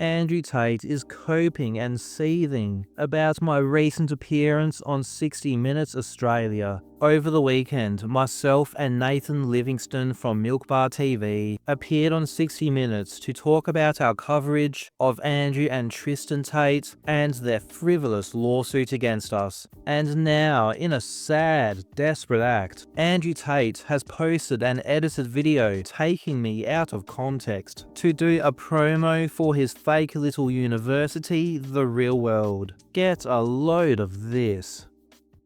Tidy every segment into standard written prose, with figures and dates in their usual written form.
Andrew Tate is coping and seething about my recent appearance on 60 Minutes Australia. Over the weekend, myself and Nathan Livingston from Milk Bar TV appeared on 60 Minutes to talk about our coverage of Andrew and Tristan Tate and their frivolous lawsuit against us. And now, in a sad, desperate act, Andrew Tate has posted an edited video taking me out of context to do a promo for his fake little university, The Real World. Get a load of this.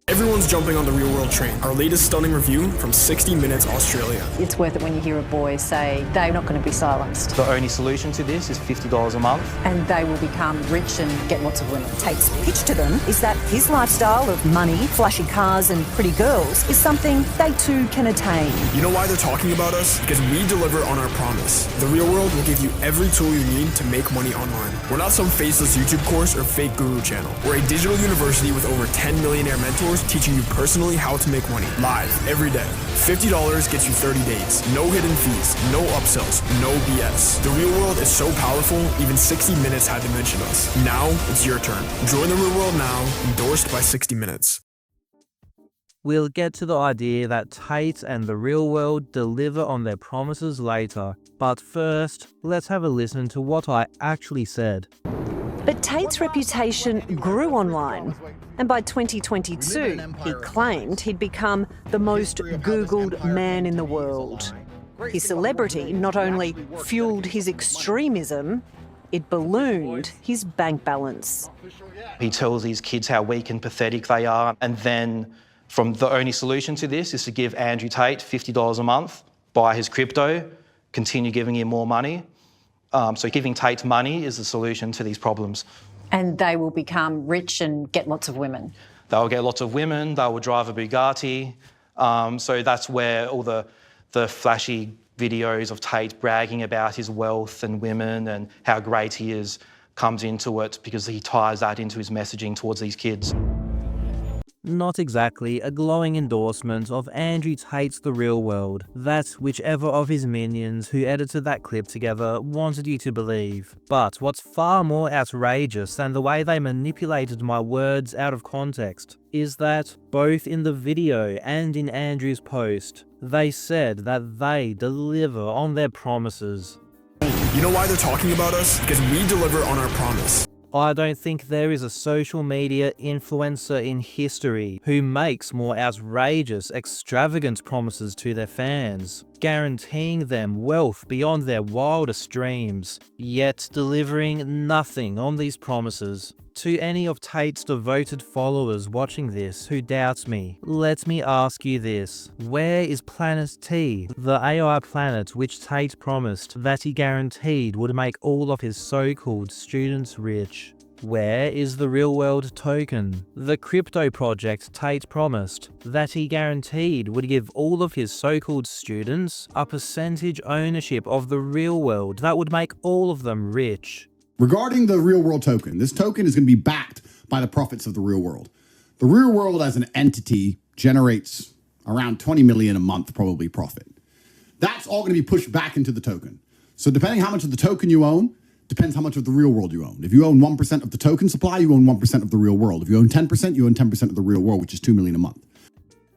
Everyone's jumping on the Real World train. Our latest stunning review from 60 Minutes Australia. It's worth it when you hear a boy say they're not going to be silenced. The only solution to this is $50 a month. And they will become rich and get lots of women. Tate's pitch to them is that his lifestyle of money, flashy cars and pretty girls is something they too can attain. You know why they're talking about us? Because we deliver on our promise. The Real World will give you every tool you need to make money online. We're not some faceless YouTube course or fake guru channel. We're a digital university with over 10 millionaire mentors teaching you personally how to make money live every day. $50 gets you 30 days. No hidden fees, no upsells, no BS. The Real World is so powerful, even 60 Minutes had to mention us. Now it's your turn. Join the Real World now, endorsed by 60 Minutes. We'll get to the idea that Tate and The Real World deliver on their promises later, but first, let's have a listen to what I actually said. But Tate's reputation grew online, and by 2022, he claimed he'd become the most Googled man in the world. His celebrity not only fueled his extremism, it ballooned his bank balance. He tells these kids how weak and pathetic they are, and then the only solution to this is to give Andrew Tate $50 a month, buy his crypto, continue giving him more money. So giving Tate money is the solution to these problems. And they will become rich and get lots of women. They'll get lots of women, they will drive a Bugatti. So that's where all the flashy videos of Tate bragging about his wealth and women and how great he is comes into it, because he ties that into his messaging towards these kids. Not exactly a glowing endorsement of Andrew Tate's The Real World, that whichever of his minions who edited that clip together wanted you to believe. But what's far more outrageous than the way they manipulated my words out of context is that, both in the video and in Andrew's post, they said that they deliver on their promises. You know why they're talking about us? Because we deliver on our promise. I don't think there is a social media influencer in history who makes more outrageous, extravagant promises to their fans, guaranteeing them wealth beyond their wildest dreams, yet delivering nothing on these promises. To any of Tate's devoted followers watching this who doubts me, let me ask you this. Where is Planet T, the AI planet which Tate promised that he guaranteed would make all of his so-called students rich? Where is the Real World token, the crypto project Tate promised that he guaranteed would give all of his so-called students a percentage ownership of the Real World that would make all of them rich? Regarding the Real World token, this token is going to be backed by the profits of the Real World. The Real World as an entity generates around 20 million a month probably profit. That's all going to be pushed back into the token. So depending how much of the token you own, depends how much of the Real World you own. If you own 1% of the token supply, you own 1% of the Real World. If you own 10%, you own 10% of the Real World, which is 2 million a month.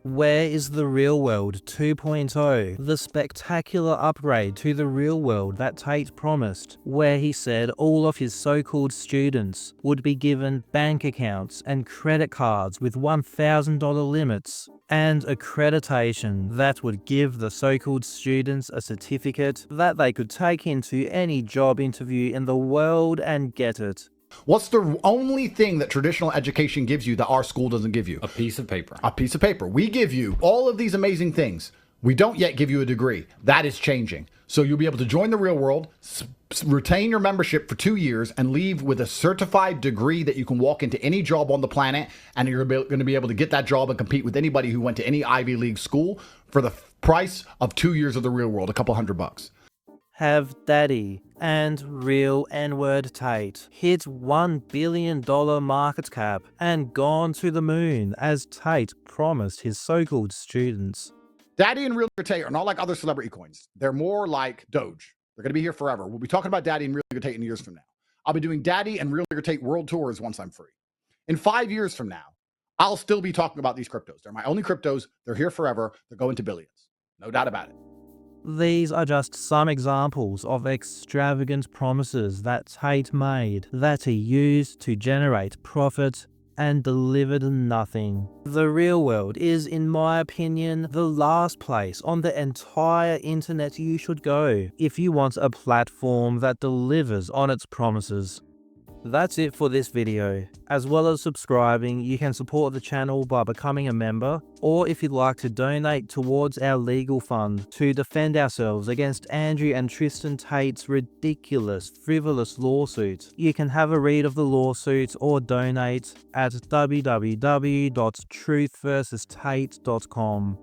Where is the Real World 2.0, the spectacular upgrade to the Real World that Tate promised, where he said all of his so-called students would be given bank accounts and credit cards with $1,000 limits, and accreditation that would give the so-called students a certificate that they could take into any job interview in the world and get it? What's the only thing that traditional education gives you that our school doesn't give you? A piece of paper. A piece of paper. We give you all of these amazing things. We don't yet give you a degree. That is changing. So you'll be able to join the Real World, retain your membership for 2 years, and leave with a certified degree that you can walk into any job on the planet, and you're going to be able to get that job and compete with anybody who went to any Ivy League school for the price of 2 years of the Real World, a couple $100. Have Daddy and real N-word Tate hit $1 billion market cap and gone to the moon as Tate promised his so-called students? Daddy and real Tate are not like other celebrity coins. They're more like Doge. They're going to be here forever. We'll be talking about Daddy and real Tate in years from now. I'll be doing Daddy and Real Nigger Tate world tours once I'm free. In 5 years from now, I'll still be talking about these cryptos. They're my only cryptos. They're here forever. They're going to billions. No doubt about it. These are just some examples of extravagant promises that Tate made that he used to generate profit and delivered nothing. The real world is, in my opinion, the last place on the entire internet you should go if you want a platform that delivers on its promises. That's it for this video. As well as subscribing, you can support the channel by becoming a member, or if you'd like to donate towards our legal fund to defend ourselves against Andrew and Tristan Tate's ridiculous, frivolous lawsuit, you can have a read of the lawsuit or donate at www.truthversustate.com.